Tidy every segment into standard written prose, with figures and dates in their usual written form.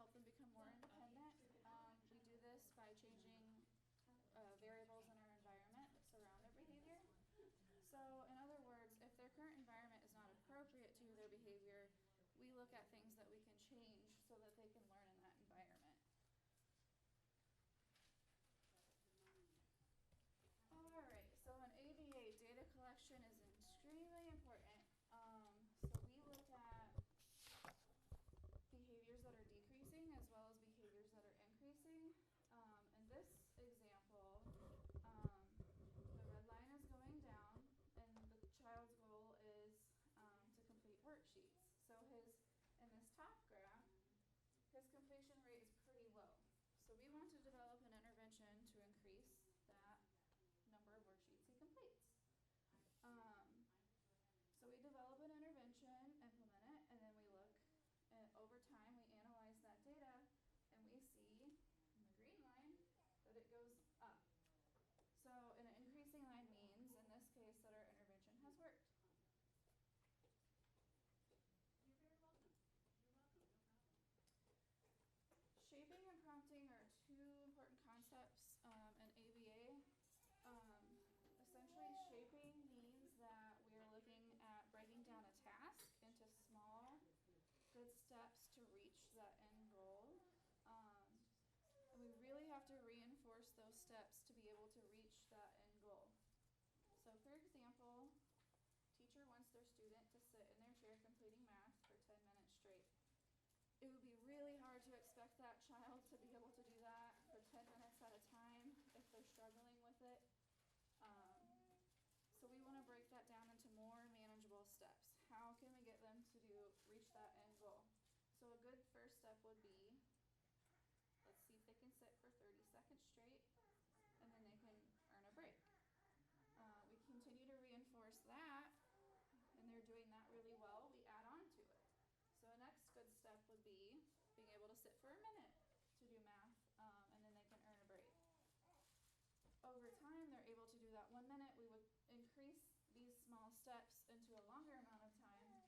help them become more independent. We do this by changing variables in our environment that surround their behavior. So in other words, if their current environment is not appropriate to their behavior, we look at things that we can change so that they can learn in that environment. Alright, so in ABA, data collection is extremely important. So we look at behaviors that are decreasing as well as behaviors that are increasing. In this example, the red line is going down and the child's goal is to complete worksheets. So in this top graph, his completion rate is pretty low. So we want to develop an intervention to increase that number of worksheets he completes. So we develop an intervention, implement it, and then we look at, over time, we analyze that data, and we see in the green line that it goes up. So an increasing line means, in this case, that our intervention has worked. You're very welcome. You're welcome, no problem. Shaping and prompting are two important concepts in ABA. Essentially, shaping means that we are looking at breaking down a task into small, good steps to reach that end goal. And we really have to reinforce those steps to be able to reach that end goal. So for example, teacher wants their student to sit in their chair completing math for 10 minutes straight. It would be really hard to expect that child to be able to do that for 10 minutes at a time if they're struggling with it. So we want to break that down into more manageable steps. How can we get them to reach that end goal? So a good first step would be, let's see if they can sit for 30 seconds straight, and then they can earn a break. We continue to reinforce that, and they're doing that really well. We add on to it. So a next good step would be being able to sit for a minute to do math, and then they can earn a break. Over time, they're able to do that 1 minute. We would increase these small steps into a longer amount of time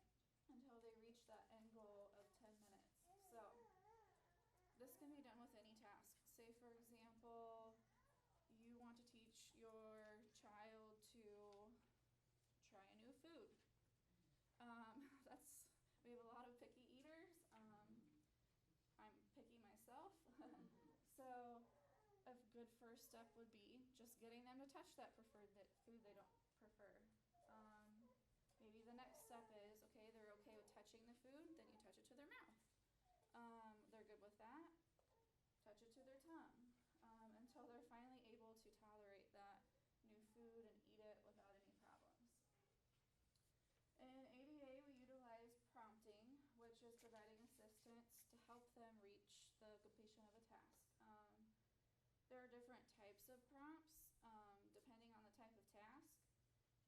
until they reach that end goal of 10 minutes. So this can be done with any task. Say, for example, you want to teach your child to try a new food. We have a lot of picky eaters. I'm picky myself. So a good first step would be just getting them to touch that food they don't prefer. Maybe the next step is, okay, they're okay with touching the food, then you touch it to their mouth. They're good with that, touch it to their tongue, until they're finally able to tolerate that new food and eat it without any problems. In ABA, we utilize prompting, which is providing assistance to help them reach the completion of a task. There are different types of prompts, depending on the type of task.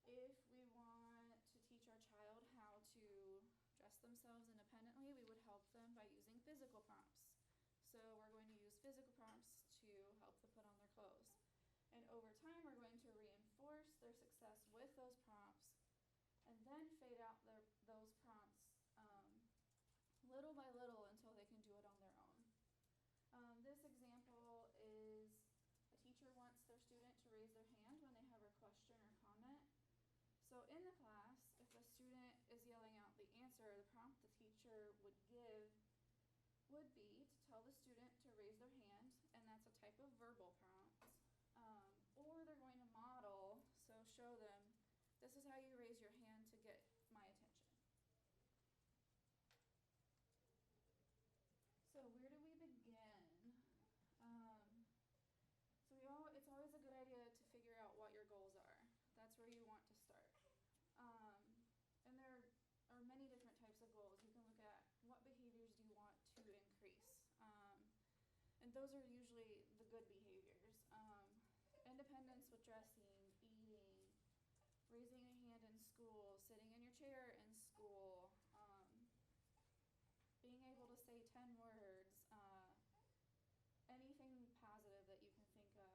If we want to teach our child how to dress themselves independently, we would help them by using physical prompts. So we're going to use physical prompts to help them put on their clothes. And over time, we're going to reinforce their success with those prompts and then fade out those prompts little by little until they can do it on their own. This example is a teacher wants their student to raise their hand when they have a question or comment. So in the class, if a student is yelling out the answer, the prompt the teacher would give would be to tell the student to raise their hand, and that's a type of verbal prompt. Or they're going to model, so show them, this is how you raise your hand to get my attention. So where do we begin? It's always a good idea to figure out what your goals are. That's where you want to start. And there are many different types of goals. You can look at what behaviors do you want to increase. And those are usually the good behaviors. Independence with dressing, eating, raising a hand in school, sitting in your chair in school, being able to say 10 words, anything positive that you can think of.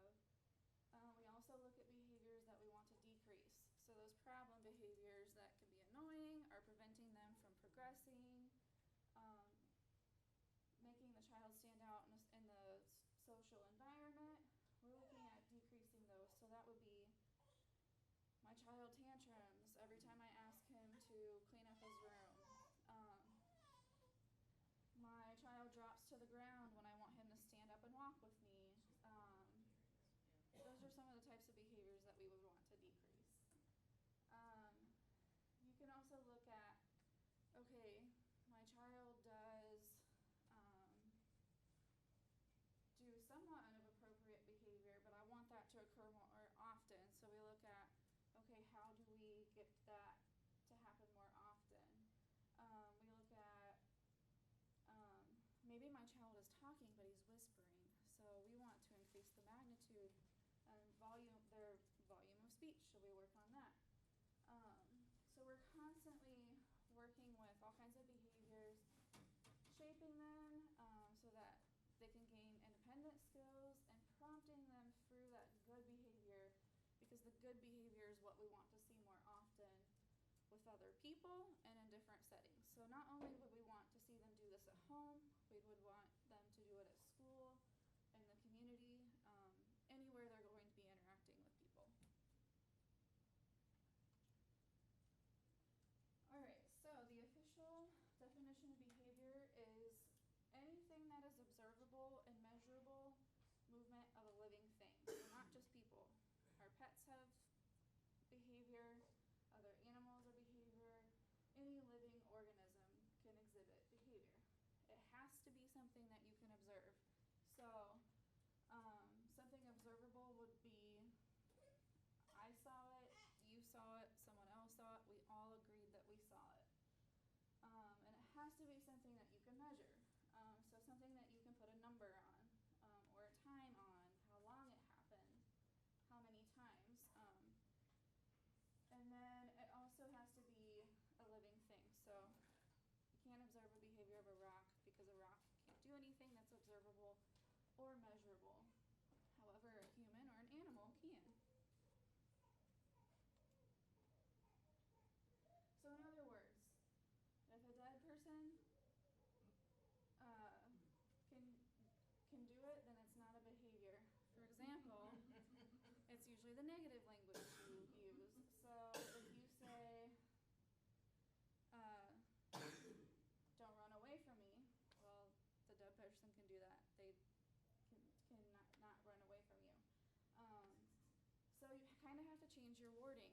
We also look at behaviors that we want to decrease. So those problem behaviors that can be annoying are preventing them from progressing, making the child My child tantrums every time I ask him to clean up his room. My child drops to the ground when I want him to stand up and walk with me. Those are some of the types of behaviors that we would want to decrease. You can also look at, okay, my child does do somewhat inappropriate behavior, but I want that to occur more often. So we look at, okay, how do we get that to happen more often? We look at, maybe my child is talking, but he's whispering. So we want to increase the magnitude and their volume of speech. So we work on that. So we're constantly working with all kinds of behaviors, shaping them so that they can gain independent skills and prompting them through that good behavior, because the good behavior is what we want to see more often with other people and in different settings. So not only would we want to see them do this at home, we would want them to do it at school, in the community, anywhere they're going to be interacting with people. Alright, so the official definition of behavior is anything that is observable and measurable movement of a living thing. So not just people. Our pets have behavior, other animals have behavior, any living organism can exhibit behavior. It has to be something that you can observe. So something observable would be, I saw it, you saw it, someone else saw it, we all agreed that we saw it. And it has to be something that you can measure. So something that you can put a number on, or a time on, how long it happened, how many times. And then it also has to be a living thing. So you can't observe a behavior of a rock because a rock can't do anything that's observable or measurable. However, a human or an animal can. So in other words, if a dead person can do it, then it's not a behavior. For example, it's usually the negative language you use. So if you say, don't run away from me, well, the dead person can do that. They can not run away from you. So you kind of have to change your wording.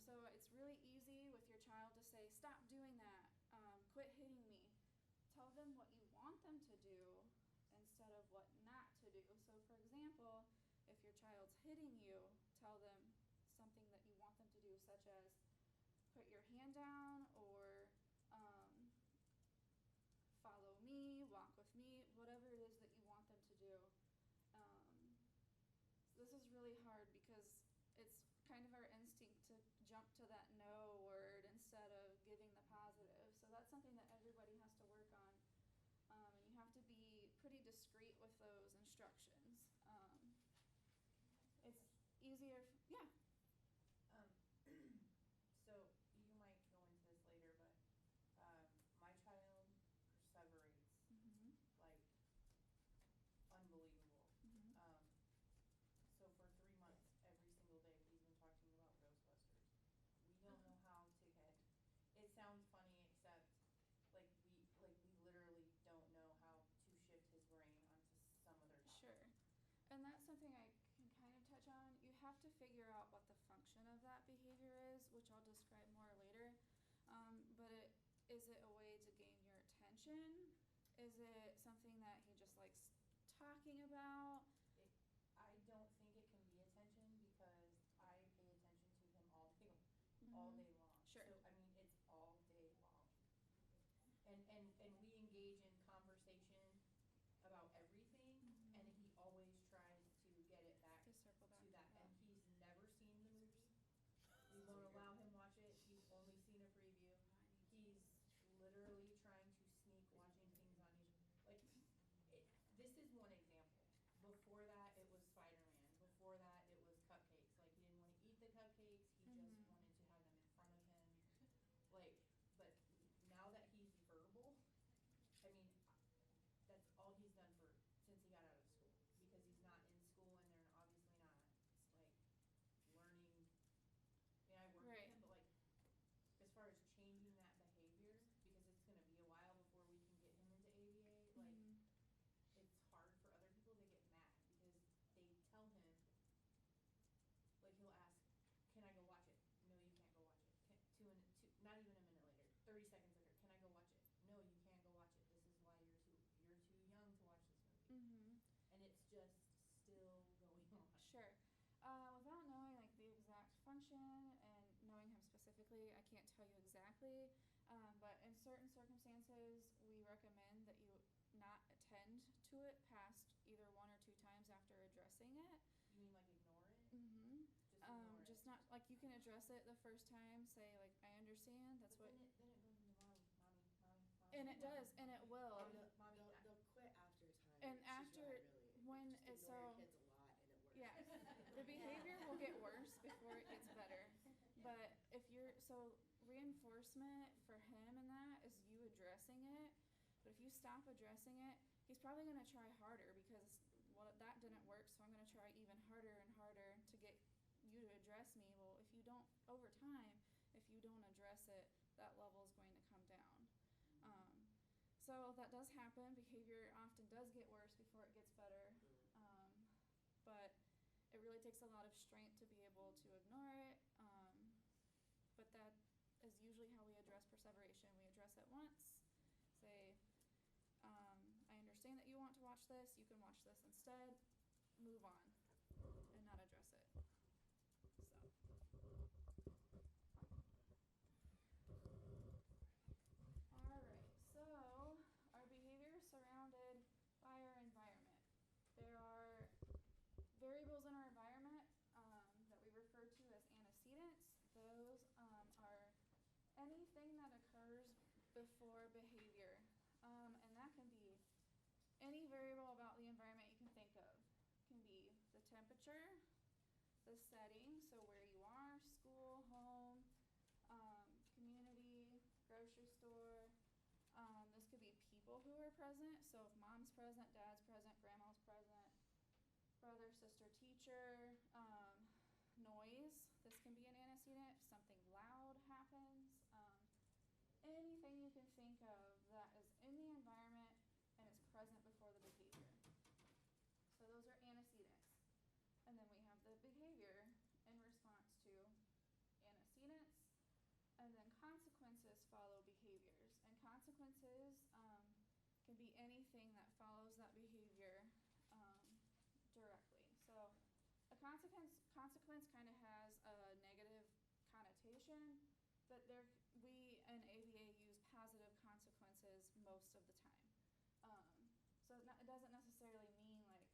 So it's really easy with your child to say, stop doing that, quit hitting me. Tell them what you want them to do instead of what not to do. So for example, if your child's hitting you, tell them something that you want them to do, such as put your hand down, or follow me, walk with me, whatever it is that you want them to do. This is really hard because it's kind of our instinct to jump to that no word instead of giving the positive. So that's something that everybody has to work on. And you have to be pretty discreet with those instructions. It's easier, yeah. So you might go into this later, but my child perseverates like unbelievable. So for 3 months, every single day, we've been talking about Ghostbusters. We don't know how to get. It sounds funny, except like we literally don't know how to shift his brain onto some other topic. Sure. And that's something I can kind of touch on. You have to figure out what the function of that behavior is, which I'll describe more later. But is it a way to gain your attention? Is it something that he just likes talking about? I don't think it can be attention because I pay attention to him all day long. Sure. So I mean, it's all day long. And we engage in conversation about everything, and he always tries to get it back To circle back to that. to that. And he's never seen the movie. We won't allow him watch it. He's only seen a preview. He's literally trying to sneak watching things on YouTube. Like, this is one example. exactly, but in certain circumstances, we recommend that you not attend to it past either 1 or 2 times after addressing it. You mean like ignore it? Mm-hmm. Just ignore it? Just not, like, you can address it the first time, say, like, I understand, that's But what. then it goes into mommy. And it does, and it will. Mommy, They'll quit after time. And She's after, right, really. when Just it's ignore so. your kids a lot and it works. Yeah, the behavior will get worse before it gets better. But if you're, so reinforcement for him and that is you addressing it. But if you stop addressing it, he's probably going to try harder because, well, that didn't work, so I'm going to try even harder and harder to get you to address me. Well, if you don't, over time, if you don't address it, that level is going to come down. So that does happen. Behavior often does get worse before it gets better. But it really takes a lot of strength to be able to ignore it. But that is usually how we address perseveration. We address it once, say, I understand that you want to watch this, you can watch this instead, move on, and not address it. So. Alright, so our behavior is surrounded by our environment. There are variables in our environment that we refer to as antecedents. Those are anything that occurs before behavior. And that can be any variable about the environment you can think of. It can be the temperature, the setting, so where you are, school, home, community, grocery store. This could be people who are present, so if mom's present, dad's present, grandma's present, brother, sister, teacher. Noise, this can be an antecedent. If something loud happens. Anything you can think of that is in the environment and is present before the behavior. So those are antecedents. And then we have the behavior in response to antecedents. And then consequences follow behaviors. And consequences can be anything that follows that behavior directly. So a consequence kind of has a negative connotation, but we in ABA use positive consequences most of the time. So it doesn't necessarily mean like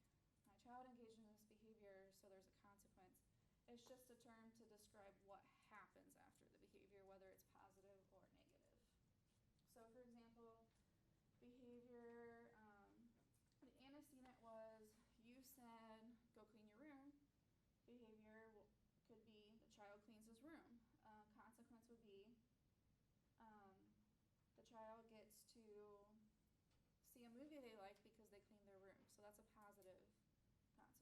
my child engaged in this behavior, so there's a consequence. It's just a term to describe what happens after the behavior, whether it's positive or negative. So for example, behavior, the antecedent was you said, go clean your room. Behavior could be the child cleans his room. Consequence would be the child gets to see a movie they like because they cleaned their room. So that's a positive consequence.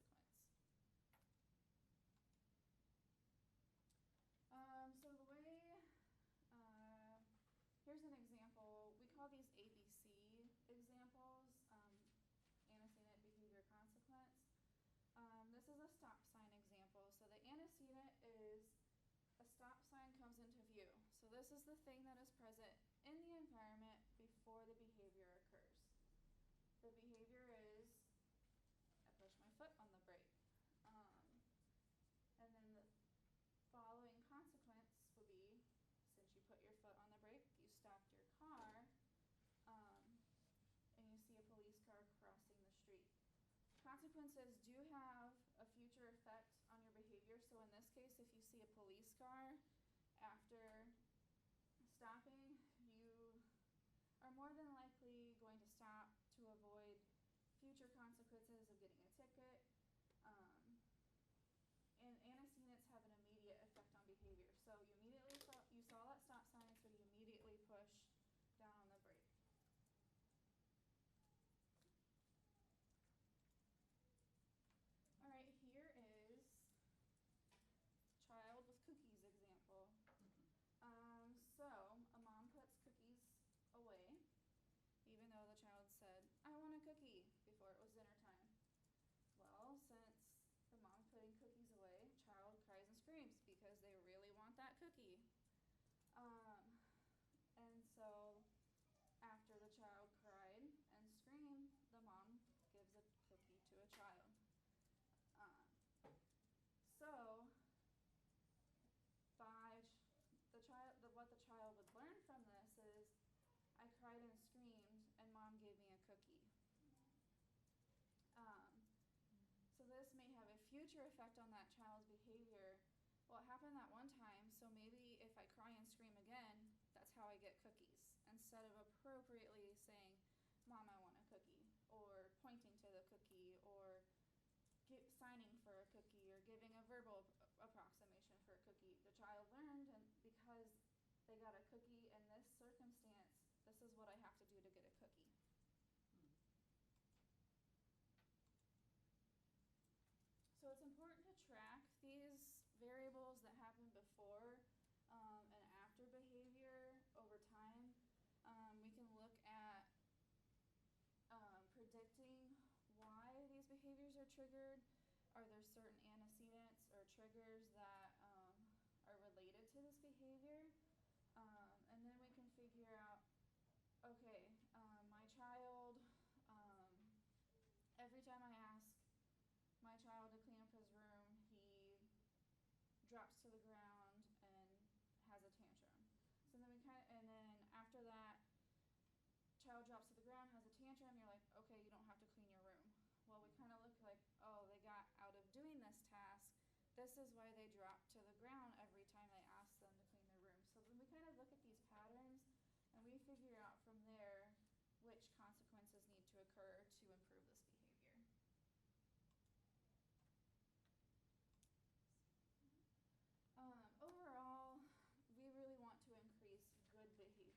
So the way, here's an example. We call these ABC examples, antecedent, behavior, consequence. This is a stop sign example. So the antecedent is a stop sign comes into view. So this is the thing that is present in the environment before the behavior occurs. The behavior is I push my foot on the brake. And then the following consequence would be, since you put your foot on the brake, you stopped your car, and you see a police car crossing the street. Consequences do have a future effect on your behavior. So in this case, if you see a police car after stopping, you are more than likely going to stop to avoid future consequences of getting a ticket. And antecedents have an immediate effect on behavior. So you saw that stop sign, so you immediately push down on the brake. Alright, here is child with cookies example. So a mom puts cookies away, even though the child said, I want a cookie, before it was dinner time. Well, since the mom's putting cookies away, child cries and screams because they really want that cookie. future effect on that child's behavior. Well, it happened that one time, so maybe if I cry and scream again, that's how I get cookies. Instead of appropriately saying, Mom, I want a cookie, or pointing to the cookie, or signing for a cookie, or giving a verbal approximation for a cookie. The child learned, and because they got a cookie in this circumstance, this is what I have to do to get a cookie. So it's important to track these variables that happen before and after behavior over time. We can look at predicting why these behaviors are triggered. Are there certain antecedents or triggers that are related to this behavior? And then we can figure out, okay, my child, every time I ask my child to clean up his room, he drops to the ground and has a tantrum. So then and then after that, child drops to the ground, has a tantrum, you're like, okay, you don't have to clean your room. Well, we kind of look like, oh, they got out of doing this task. This is why they drop to the ground every time I ask them to clean their room. So then we kind of look at these patterns, and we figure out from there which consequences need to occur to improve this behavior. Overall, we really want to increase good behavior.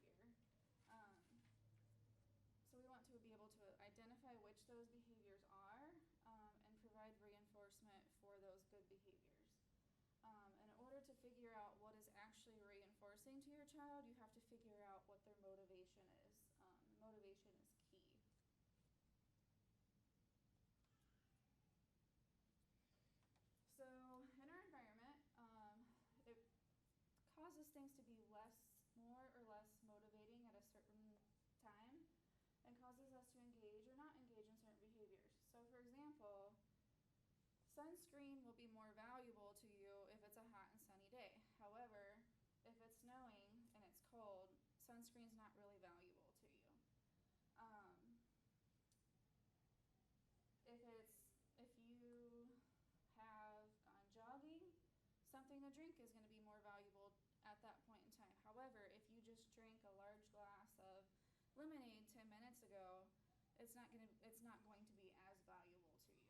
So we want to be able to identify which those behaviors are and provide reinforcement for those good behaviors. And in order to figure out what is actually reinforcing to your child, you have to figure out what their motivation is. Motivation is key. So in our environment, it causes things to be more or less motivating at a certain time, and causes us to engage or not engage in certain behaviors. So for example, sunscreen will be more valuable to you if it's a hot and sunny day. However, if it's snowing and it's cold, sunscreen's not really valuable to you. If you have gone jogging, something to drink is going to be more valuable at that point in time. However, if you just drank a large glass of lemonade 10 minutes ago, it's not going to be as valuable to you.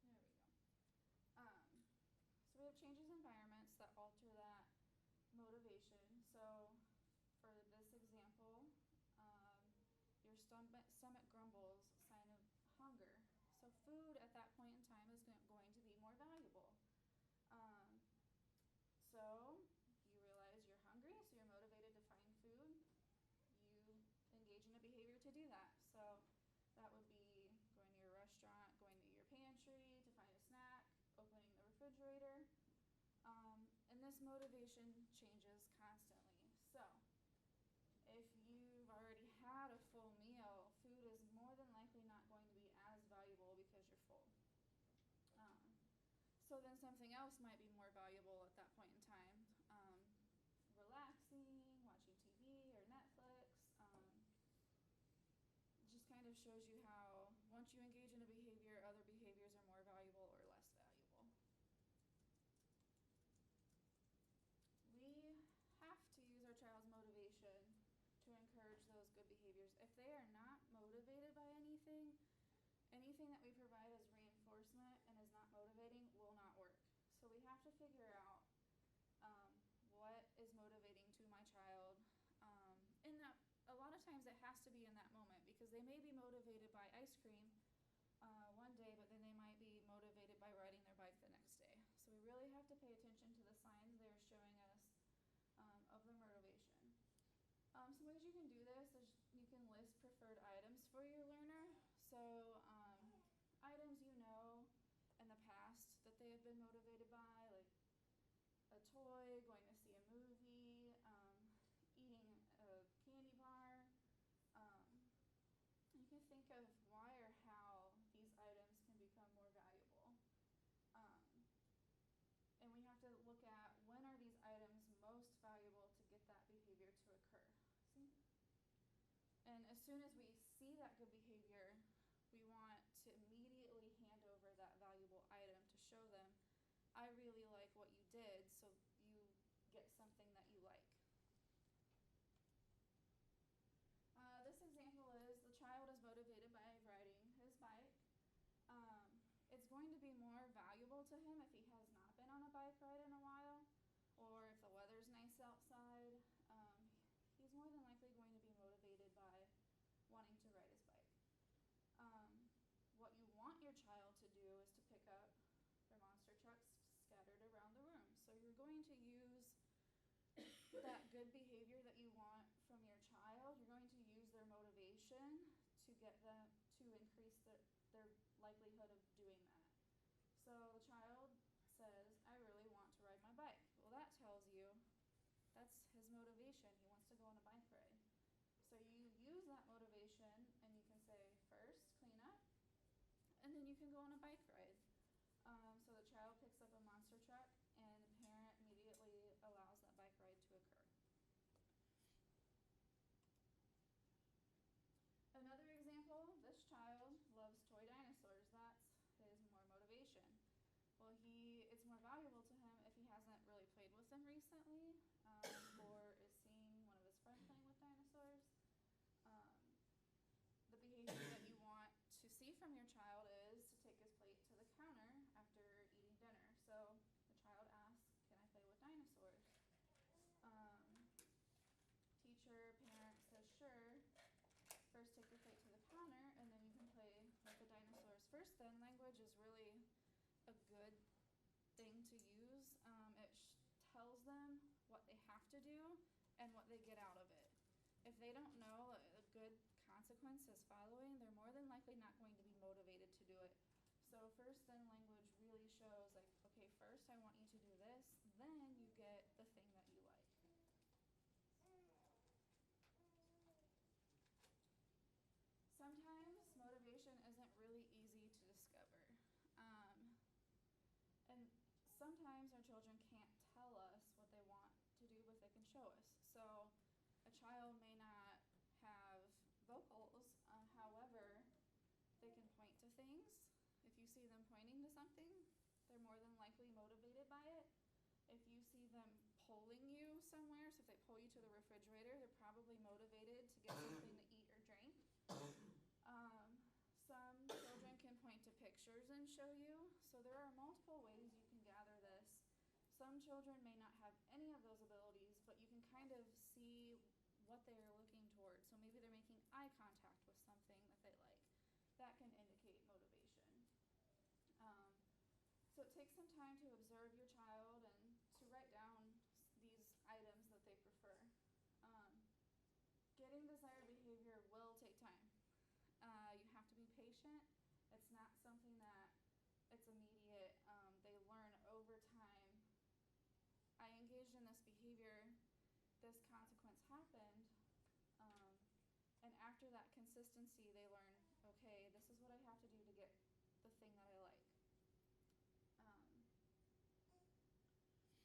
Oops. There we go. So we have changes in environments that alter that motivation. So for this example, your stomach grumbles, sign of hunger. So food at that point in time is going to be more valuable. So you realize you're hungry, so you're motivated to find food. You engage in a behavior to do that. So that would be going to your restaurant, going to your pantry to find a snack, opening the refrigerator. And this motivation changes constantly. So if you've already had a full meal, food is more than likely not going to be as valuable because you're full. So then something else might be more valuable at that point in time. Relaxing, watching TV or Netflix. Just kind of shows you how once you engage in a behavior, other behaviors are more valuable or less valuable. We have to use our child's motivation to encourage those good behaviors. If they are not motivated by anything that we provide as reinforcement and is not motivating will not work. So we have to figure out what is motivating to my child. In that, a lot of times it has to be in that moment because they may be motivated by ice cream one day, but then they might be motivated by riding their bike the next day. So we really have to pay attention to the signs they're showing us of their motivation. Some ways you can do this is you can list preferred items for your learner. So items you know in the past that they have been motivated by, like a toy, going to see a movie, eating a candy bar. You can think of why or how these items can become more valuable. And we have to look at when are these items most valuable to get that behavior to occur. See? And as soon as we see that good behavior, we want to immediately hand over that valuable item to show them, I really like what you did, so you get something that you like. This example is the child is motivated by riding his bike. It's going to be more valuable to him if he has not been on a bike ride in a while, or if the weather's nice outside. He's more than likely going to be motivated by wanting to ride his bike. What you want your child to do is to pick up their monster trucks scattered around the room. So you're going to use that good behavior that you want from your child. You're going to use their motivation to get them to increase their likelihood of doing that. So the child says, I really want to ride my bike. Well, that tells you that's his motivation. He wants to go on a bike ride. So you use that motivation and you can say, first, clean up, and then you can go on a bike ride. So the child picks up a monster truck and the parent immediately allows that bike ride to occur. Another example, this child loves toy dinosaurs. That's his more motivation. Well, it's more valuable to him if he hasn't really played with them recently, or is seeing one of his friends playing with dinosaurs. The behavior that you want to see from your child is to take his plate to the counter after eating dinner. So the child asks, can I play with dinosaurs? Teacher, parent says, sure. First take your plate to the counter and then you can play with the dinosaurs. First then language is really a good thing to use. It tells them what they have to do and what they get out of it. If they don't know a good consequence is following, they're more than likely not going to be motivated to do it. So first then language really shows like, okay, first I want you to do this, then you get the thing that you like. Sometimes motivation isn't really easy to discover. And sometimes our children can't tell us what they want to do, but they can show us. So a child may not have vocals, however, they can point to things. If you see them pointing to something, they're more than likely motivated by it. If you see them pulling you somewhere, so if they pull you to the refrigerator, they're probably motivated to get something to eat or drink. Some children can point to pictures and show you. So there are multiple ways you can gather this. Some children may not have any of those abilities, but you can kind of see what they are looking towards. So maybe they're making eye contact with something that they like. That can indicate motivation. So it takes some time to observe your child and to write down these items that they prefer. Getting desired behavior will take time. You have to be patient. It's not something that it's immediate. They learn over time. I engaged in this behavior, this consequence happened, and after that consistency, they learn, okay, this is what I have to do to get the thing that I like.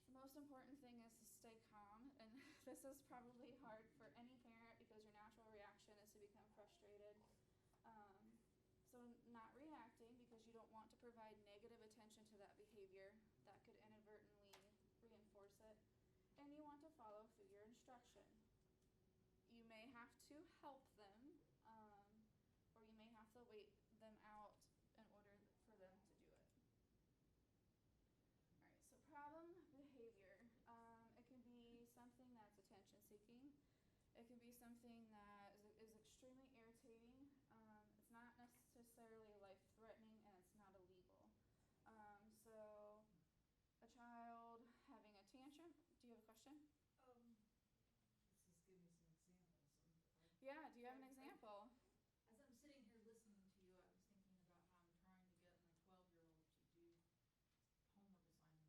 The most important thing is to stay calm, and this is probably hard for any parent because your natural reaction is to become frustrated. So not reacting because you don't want to provide negative attention to that behavior that could inadvertently reinforce it, and you want to follow through your instruction. You may have to help them, or you may have to wait them out in order for them to do it. All right, so problem behavior. It can be something that's attention seeking. It can be something that is extremely irritating. It's not necessarily life-threatening, and it's not illegal. So a child having a tantrum. Do you have a question? This is giving me some examples. Yeah, do you have an example? As I'm sitting here listening to you, I was thinking about how I'm trying to get my 12-year-old to do homework assignments that he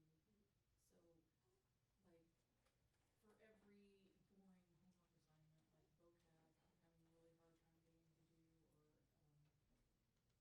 doesn't want to do. So, like, for every boring homework assignment, like vocab, I'm having a really hard time getting him to do, or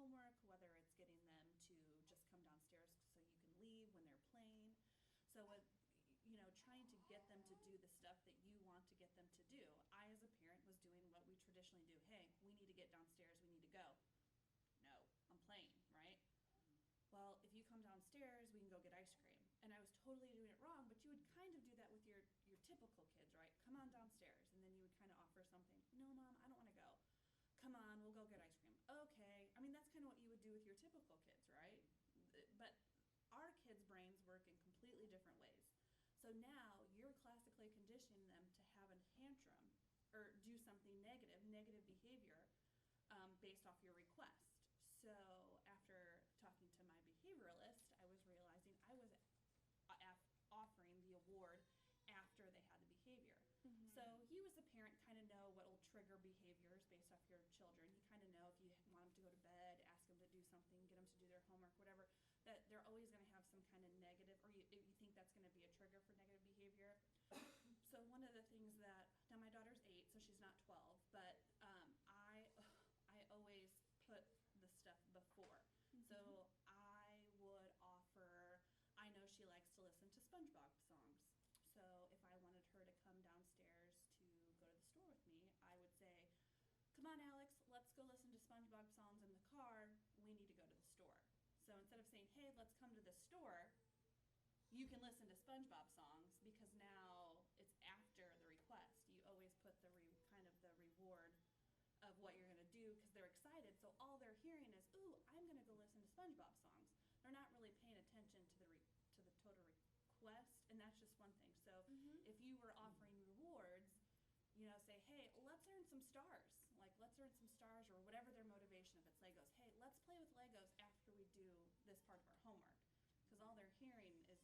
homework, whether it's getting them to just come downstairs so you can leave when they're playing. So with, trying to get them to do the stuff that you want to get them to do. I, as a parent, was doing what we traditionally do. Hey, we need to get downstairs, we need to go. No, I'm playing, right? Well, if you come downstairs, we can go get ice cream. And I was totally doing it wrong, but you would kind of do that with your typical kids, right? Come on downstairs. And then you would kind of offer something. No, Mom, I don't want to go. Come on, we'll go get ice cream. Okay. I mean, that's kind of what you would do with your typical kids, right? But our kids' brains work in completely different ways. So now you're classically conditioning them to have a tantrum or do something negative behavior based off your request. So after talking to my behavioralist, I was realizing I was offering the award after they had the behavior. Mm-hmm. So you as a parent kind of know what will trigger behaviors based off your children. You kind of know if you want them to go to bed, ask them to do something, get them to do their homework, whatever, that they're always going to have some kind of negative, or you think that's going to be a trigger for negative behavior. So one of the things that, now my daughter's 8, so she's not 12, but I always put the stuff before. Mm-hmm. So I would offer, I know she likes to listen to SpongeBob songs. So if I wanted her to come downstairs to go to the store with me, I would say, come on, Alex, let's go listen to SpongeBob songs in the car. We need to go to the store. So instead of saying, hey, let's come to the store, you can listen to SpongeBob songs, because now it's after the request. You always put the kind of the reward of what you're going to do, because they're excited. So all they're hearing is, ooh, I'm going to go listen to SpongeBob songs. They're not really paying attention to the total request, and that's just one thing. So Mm-hmm. if you were offering rewards, say, hey, let's earn some stars. Like, let's earn some stars, or whatever their motivation, if it's Legos. Hey, let's play with Legos after we do this part of our homework. Because all they're hearing is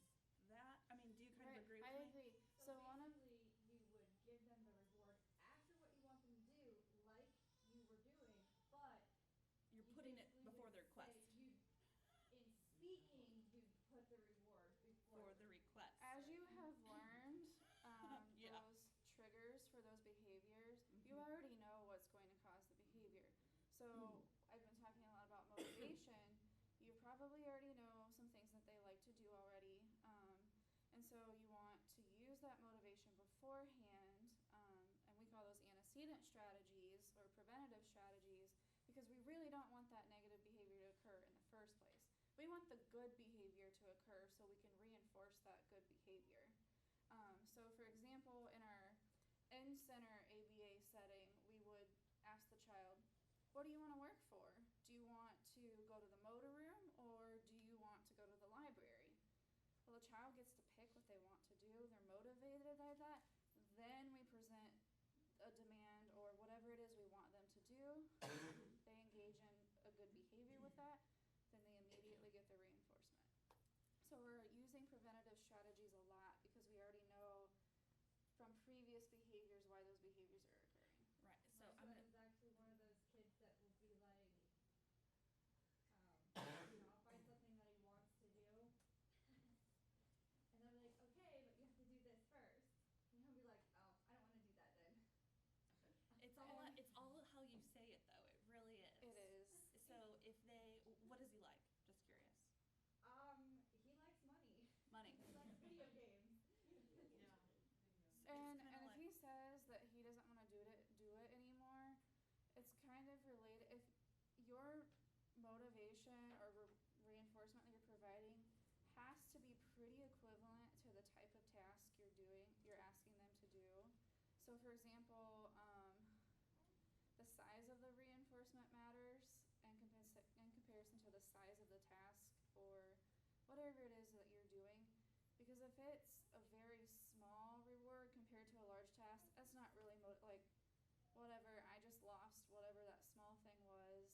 that. I mean, do you kind of agree with I me? agree. So one of basically, you would give them the reward after what you want them to do, like you were doing, but You're you putting it basically before would the request. say in speaking, you put the reward For the request. as you have learned Yeah. those triggers for those behaviors, you Mhm. already know what's going to cause the behavior. So I've been talking a lot about motivation. You probably already know some things that they like to do already. And so you want to use that motivation beforehand, and we call those antecedent strategies or preventative strategies, because we really don't want that negative behavior to occur in the first place. We want the good behavior to occur so we can reinforce that good behavior. So for example, in our in-center ABA setting, we would ask the child, what do you want to work for? Do you want to go to the motor room, or do you want to go to the library? Well, the child gets to pick what they want to do. They're motivated by that. Then we present a demand or whatever it is we want them to do. They engage in a good behavior with that. Then they immediately get the reinforcement. So we're using preventative strategies a lot because we already know from previous behaviors why those behaviors are occurring. Right. So My I'm son gonna, is actually one of those kids that will be like, I'll find something that he wants to do, and I'll be like, okay, but you have to do this first. And he'll be like, oh, I don't want to do that then. it's all how you say it, though. It really is. It is. So if they, what does he like? Just curious. He likes money. Money. He likes video games. And kinda if like- he says that he doesn't want to do it anymore, it's kind of related. If your motivation or reinforcement that you're providing has to be pretty equivalent to the type of task you're asking them to do. So for example, the size of the reinforcement matters in comparison to the size of the task or whatever it is that you're doing. Because if it's a very small reward compared to a large task, that's not really whatever, I just lost whatever that small thing was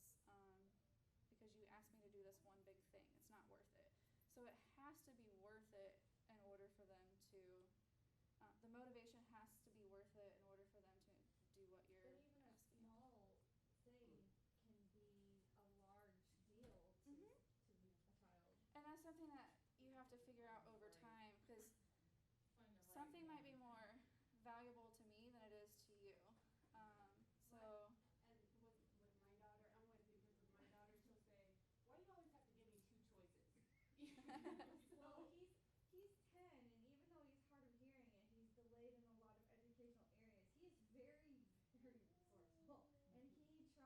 because you asked me to do this one big thing. It's not worth it. So it has to be worth it in order for them to, the motivation has to be worth it in order for them to do what you're But even a asking. small thing can be a large deal to Mhm. a child. And that's something that you have to figure out over time, because Find the right something might be one. more valuable to me than it is to you. So And with my daughter, I'm with you, because with my daughter, she'll say, Well, he's 10, and even though he's hard of hearing and he's delayed in a lot of educational areas, he is very, very resourceful, and he tries to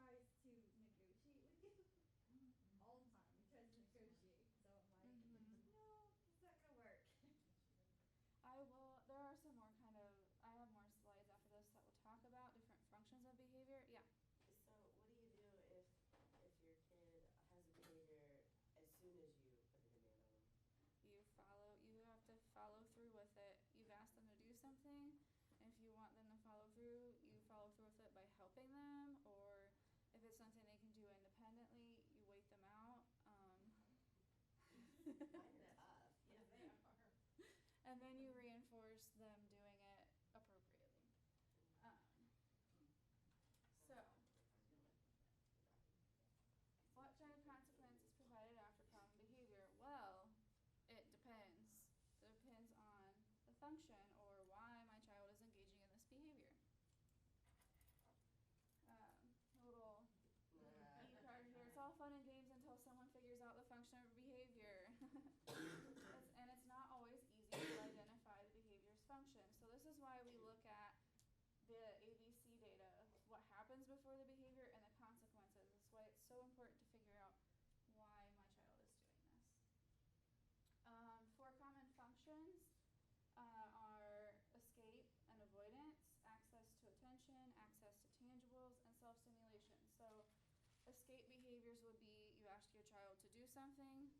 negotiate with you all the time. He tries to negotiate, so I'm like, Mhm. no, it's not gonna work. There are some more I have more slides after this that will talk about different functions of behavior. Yeah. So what do you do if your kid has a behavior as soon as you put a demand on them? You have to follow through with it. You've asked them to do something. If you want them to follow through, you follow through with it by helping them, or if it's something they can do independently, you wait them out. Mine are tough. Yeah, they are. And then you reinforce them doing it appropriately. So, what kind of consequence is provided after problem behavior? Well, it depends. It depends on the function or why my child is engaging in this behavior. A little card here. It's all fun and games until someone figures out the function of behavior. And it's not always easy to identify the behavior's function. So this is why we look at the ABC data, what happens before the behavior and the consequences. That's why it's so important to figure out why my child is doing this. Four common functions are escape and avoidance, access to attention, access to tangibles, and self-stimulation. So escape behaviors would be you ask your child to do something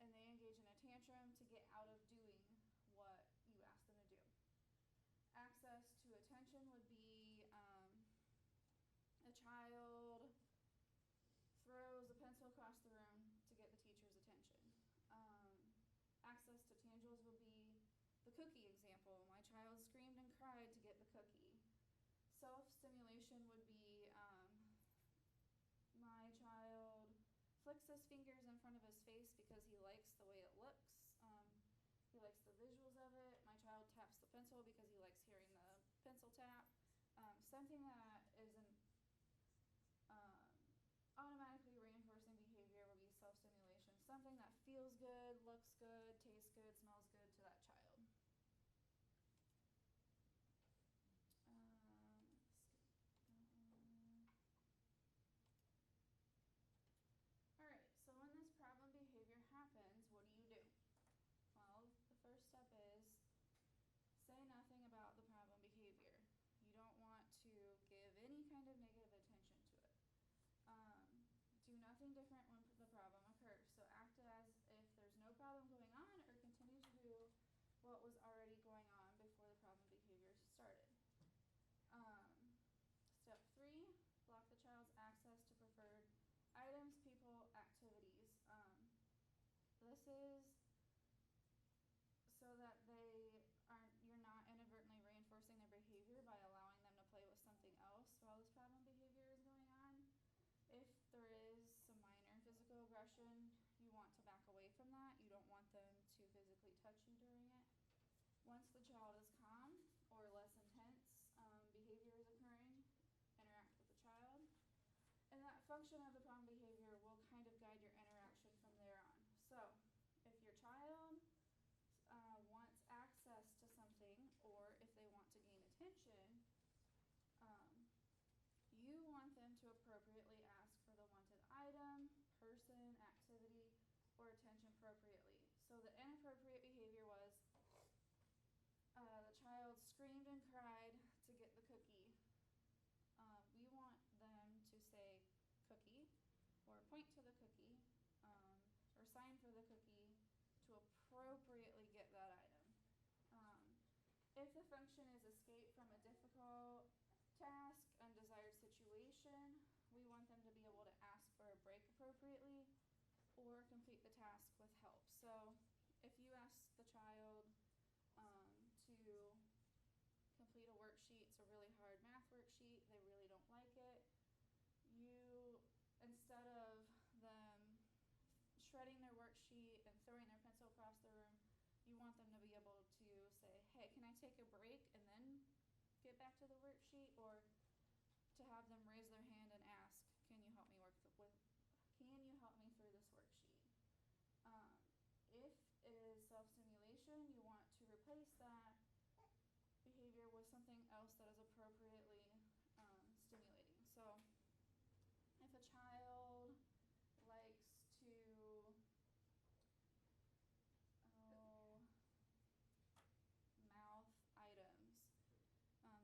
and they engage in a tantrum to get out of doing what you asked them to do. Access to attention would be a child throws a pencil across the room to get the teacher's attention. Access to tangibles would be the cookie example. My child screamed and cried to get the cookie. Self-stimulation would be my child flicks his fingers in front of his face because he likes the way it looks. He likes the visuals of it. My child taps the pencil because he likes hearing the pencil tap. Something that isn't automatically reinforcing behavior would be self-stimulation. Something that feels good, looks good, tastes good, smells good to that child. Alright, so when this problem behavior happens, what do? Well, the first step is say nothing about the problem behavior. You don't want to give any kind of negative attention to it. Do nothing different when the problem occurs. So act as if there's no problem going on or continue to do what was already going on before the problem behavior started. Step 3, block the child's access to preferred items, people, activities. This is so that you're not inadvertently reinforcing their behavior by allowing them to play with something else while this problem behavior is going on. If there is some minor physical aggression, you want to back away from that. You don't want them to physically touch you during it. Once the child is calm or less intense behavior is occurring, interact with the child. And that function of the problem behavior will kind of guide your interaction from there on. So, if your child wants access to something, or if they want to gain attention, you want them to appropriately ask for the wanted item, person, activity, or attention appropriately. So the inappropriate behavior was the child screamed and cried to get the cookie. We want them to say cookie, or point to the cookie, or sign for the cookie to appropriately get that item. If the function is escape from a difficult task, undesired situation, we want them to be able to ask for a break appropriately or complete the task with help. So if you ask the child to complete a worksheet, it's a really hard math worksheet, they really don't like it, you, instead of them shredding their worksheet and throwing their pencil across the room, you want them to be able to say, hey, can I take a break and then get back to the worksheet, or to have them raise their hand and ask, can you help me through this worksheet? If instruction, you want to replace that behavior with something else that is appropriately stimulating. So if a child likes to mouth items,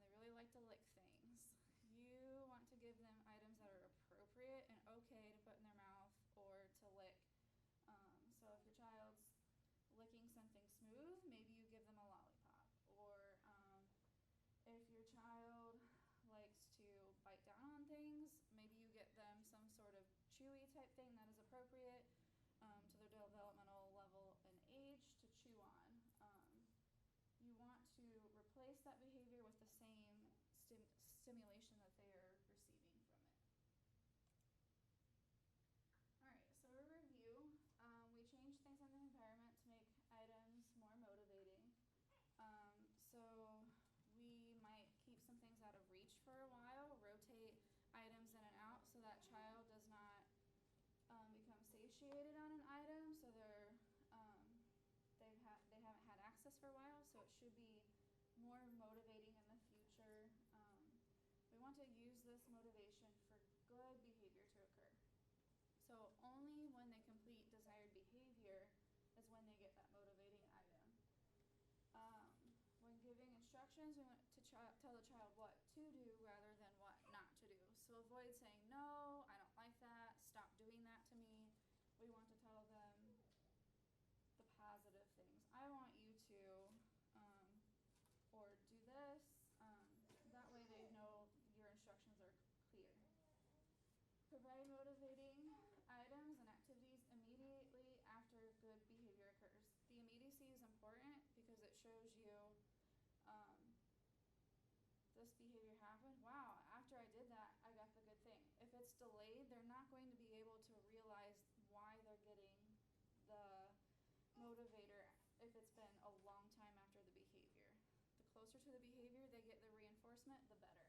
they really like to lick things, you want to give them items that are appropriate and okay to put in their mouth or to lick. So if your child's licking something smooth, maybe you give them a lollipop. Or if your child likes to bite down on things, maybe you get them some sort of chewy type thing that is appropriate to their developmental level and age to chew on. You want to replace that behavior with the same stimulation that they are receiving from it. Alright, so a review. We change things in the environment to make items more motivating. So we might keep some things out of reach for a while, rotate items in and out so that child does not become satiated on an item, so they haven't had access for a while, so it should be more motivating in the future. We want to use this motivation for good behavior to occur. So only when they complete desired behavior is when they get that motivating item. When giving instructions, we want to tell the child what to do rather than what not to do. So avoid saying, no, I don't like that, stop doing that to me. We want to tell them the positive things. I want you to, or do this. That way they know your instructions are clear. Provide motivating items and activities immediately after good behavior occurs. The immediacy is important because it shows you this behavior happened. Wow, after I did that, I got the good thing. If it's delayed, they're not going to be able to realize why they're getting the motivator if it's been a long time after the behavior. The closer to the behavior they get the reinforcement, the better.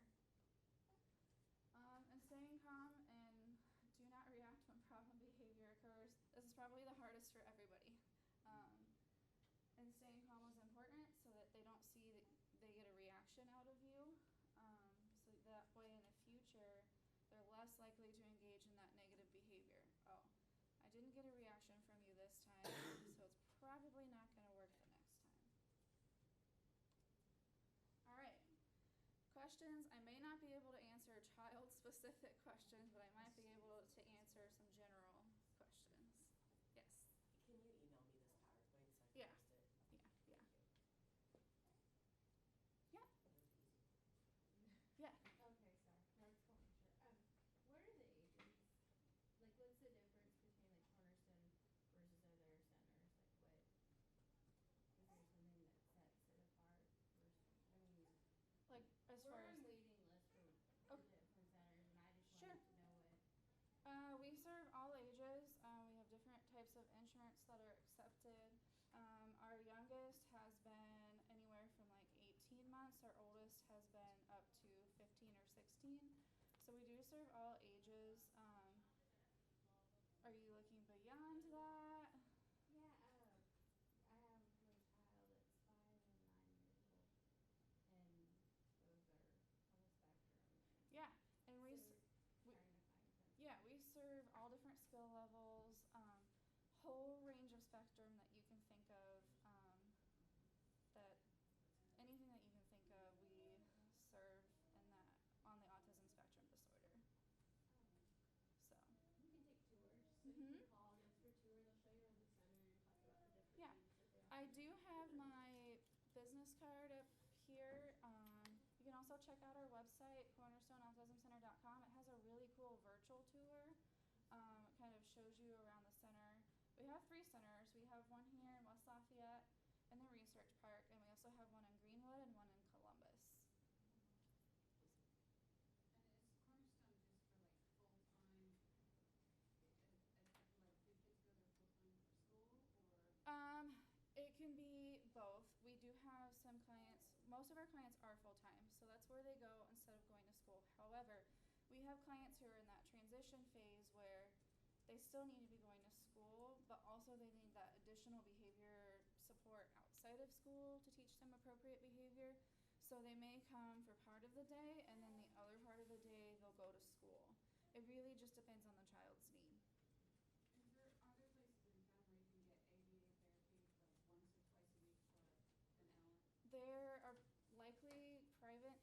And staying calm and do not react when problem behavior occurs. This is probably the hardest for everybody. And staying calm is important so that they don't see that they get a reaction out of you. So that way in the future, they're less likely to engage in that negative behavior. Oh, I didn't get a reaction from you this time, so it's probably not going to work the next time. All right. Questions. I may not be able to answer child-specific questions, but I might be able to answer some general questions. Yes? Can you email me this PowerPoint so I can Yeah. post it? Yeah. Thank you. Yeah. That was easy. Yeah. Okay, sorry. No, it's cool. Sure. What are the ages? Like, what's the difference between like Cornerstone versus other centers? Like, is there something that sets it apart? Versus, I mean, Like as we're far as on waiting list for Okay. different centers, and I just Sure. wanted to know what. We serve all ages. We have different types of insurance that are accepted. Our youngest has been anywhere from like 18 months. Our oldest has been up to 15 or 16. So we do serve all ages. Are you looking beyond that? Yeah, I have one child that's 5 and 9 years old, and those are on the spectrum. Yeah, and we So we're trying to find something. yeah, we serve all different skill levels, whole range of spectrum that you can think of. That anything that you can think of, we serve in that on the autism spectrum disorder. So. You can take tours, so you Mhm. can call just for tour. They'll show you around the center and talk about the different Yeah. things that they I offer. do have my business card up here. You can also check out our website, cornerstoneautismcenter.com. It has a really cool virtual tour. It kind of shows you around the center. We have 3 centers. We have one here in West Lafayette in the Research Park, and we also have one in Greenwood and one in Columbus. And is Cornerstone just for like full-time, like do kids go there full-time for school, or? It can be both. We do have some clients, most of our clients are full-time, so that's where they go instead of going to school. However, we have clients who are in that transition phase where they still need to be going to school, but also they need that additional behavior support support outside of school to teach them appropriate behavior. So they may come for part of the day, and then the other part of the day they'll go to school. It really just depends on the child's need. Is there other places in town where you can get ABA therapy, like once or twice a week for an hour? There are likely private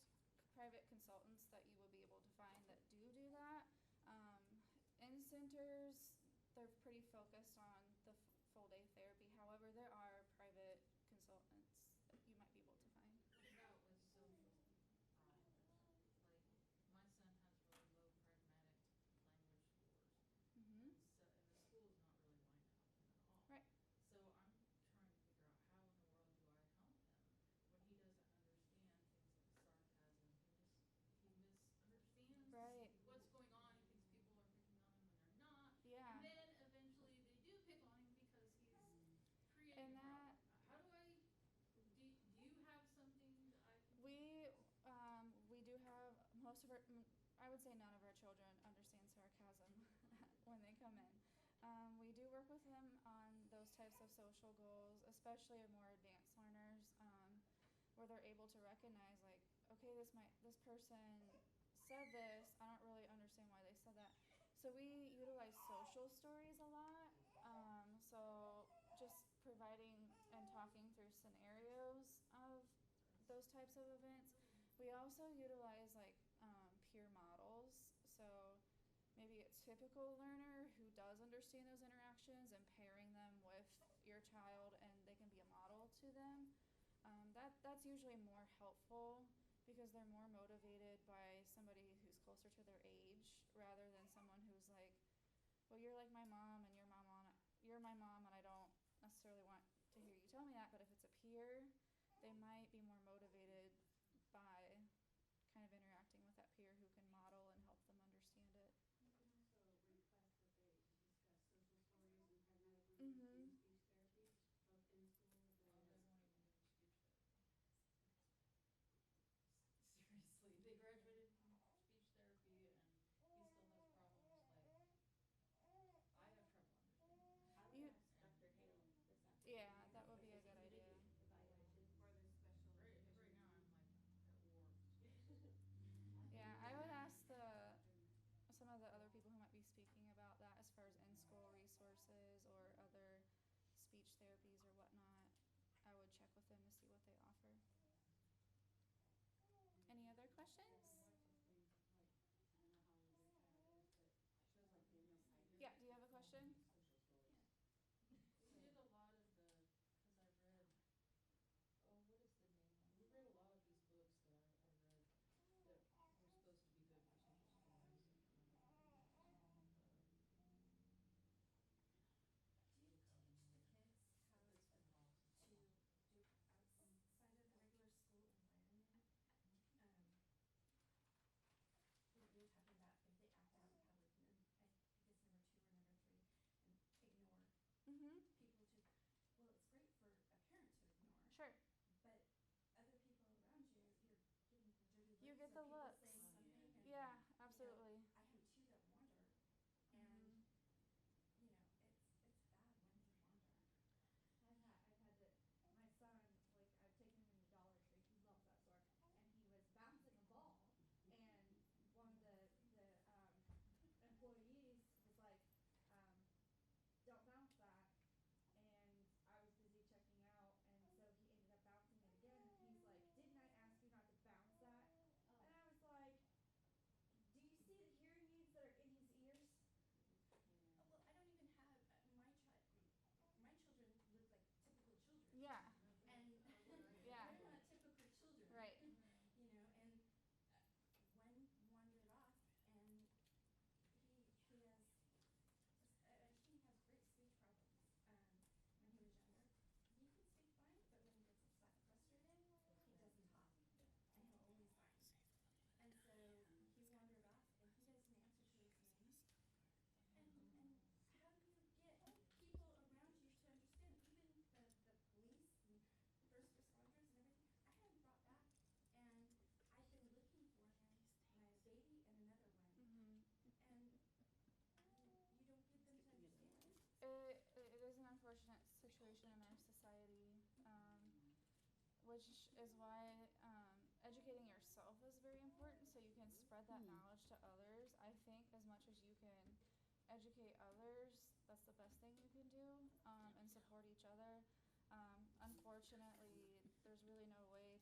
consultants that you will be able to find that do that. In centers, they're pretty focused on the full day therapy. However, there are private consultants that you might be able to find. What about with social problems? Like, my son has really low pragmatic language scores. Mm-hmm. And the school is not really going to help him at all. Right. So I'm trying to figure out how in the world do I help him when he doesn't understand things like sarcasm. He misunderstands Right. what's going on. He thinks people are picking on him when they're not. Yeah. And then eventually they do pick on him because he's creating And a problem. that How do you have something that I can we do have most of our, I would say none of our children understand sarcasm when they come in. We do work with them on those types of social goals, especially our more advanced learners, where they're able to recognize, like, okay, this person said this. I don't really understand why they said that. So we utilize social stories a lot. So just providing and talking through scenarios of those types of events. We also utilize like peer models. So maybe a typical learner who does understand those interactions and pairing them with your child, and they can be a model to them. That's usually more helpful because they're more motivated by somebody who's closer to their age rather than someone who's like, well, you're like my mom and you're my mom and I don't necessarily want to hear you tell me that. But if it's a peer, they might be more motivated by kind of interacting with that peer who can model and help them understand it. You can also request that they discuss social stories and pragmatic Mm-hmm. learning and speech therapy, both in school as well Oh, they as. won't even give speech therapy. Seriously, they graduated from speech therapy and he still has problems. Like, I have trouble understanding. I would You- ask Dr. Hale this afternoon. Yeah, that would be a because good he's idea. making evaluations. For the special Right education. now I'm like at war with Yeah, I would ask some of the other people who might be speaking about that as far as in-school resources or other speech therapies or whatnot. I would check with them to see what they offer. Any other questions? Watches things like, I don't know how legit that is, but shows like Daniel Tiger. Yeah, do you have a question? Social stories. We did a lot of because I read, what is the name one? We read a lot of these books that I read that were supposed to be good for social stories. I can't remember what they're called. Do It'll come to me the later. kids have It's been a while since I to watched it. do outside of the regular school environment? What you're talking about, if they act out, how like, I think it's number 2 or number 3, and ignore Mm-hmm. people to, well, it's great for a parent to ignore, Sure. but other people around you, you're getting the dirty looks You get of the people looks. saying something, and Yeah, you know, absolutely. I have 2 that wander, and Mhm. you know, it's bad when they wander. I've had that. My son, like, I've taken him to Dollar Tree. He loves that store, and he was bouncing a ball, and one of the employees was like, "Don't bounce that." And I was busy checking out, and so he ended up bouncing it again. And he's like, "Didn't I ask you not to bounce that?" And I was which is why educating yourself is very important so you can spread that knowledge to others. I think as much as you can educate others, that's the best thing you can do, and support each other. Unfortunately, there's really no way